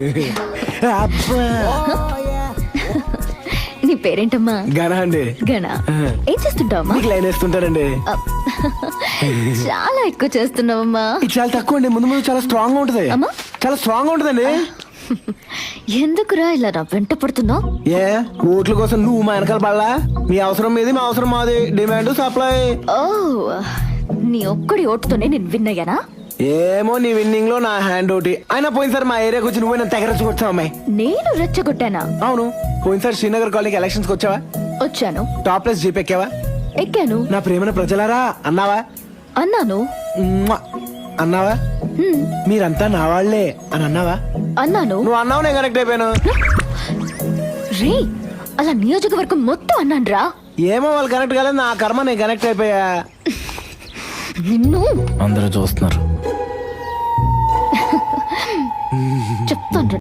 అబ్బా. నీ పేరేంటమ్మా? గణ అండి. గణ. ఏం చేస్తుంటావమ్మా? మీకు లైన్ వేస్తుంటారండి. చాలా ఎక్కువ చేస్తున్నావమ్మా. ఇది చాలా తక్కువ అండి, ముందు ముందు చాలా స్ట్రాంగ్ గా ఉంటది. అమ్మా? చాలా స్ట్రాంగ్ గా ఉంటదండి. ఎందుకురా ఇలా నా వెంట పడుతున్నావు? ఏ ఓట్ల కోసం నువ్వు మా వెనకాల పడలా? మీ అవసరం మీది, మా అవసరం మాది. Demand supply. ఓ, నీ ఒక్కడి ఓటుతోనే నేను విన్నయ్యానా? ఏమో నీ విన్నింగ్ లో నా హ్యాండ్ ఒకటి. అయినా పోయినసారి మా ఏరియాకి వచ్చి నువ్వు నన్ను తెగరచ్చుకొచ్చావు అమ్మాయి. నేను రెచ్చగొట్టానా? అవును, పోయినసారి శ్రీనగర్ కాలనీకి ఎలక్షన్స్ కి వచ్చావా? వచ్చాను. టాప్ ప్లస్ జీప్ ఎక్కావా? ఎక్కాను. నా ప్రేమన ప్రజలారా అన్నావా? అన్నాను. మ్వా! అన్నావా? మీరంతా నా వాళ్లే అని అన్నావా? అన్నాను. నువ్వు అన్నావు, నేను కనెక్ట్ అయిపోయాను. రే, అలా నియోజకవర్గం మొత్తం అన్నాను రా. ఏమో వాళ్ళు కనెక్ట్ కాలేదు, నా కర్మ నేను కనెక్ట్ అయిపోయా. నిన్ను అందరూ చూస్తున్నారు. చెప్తాను.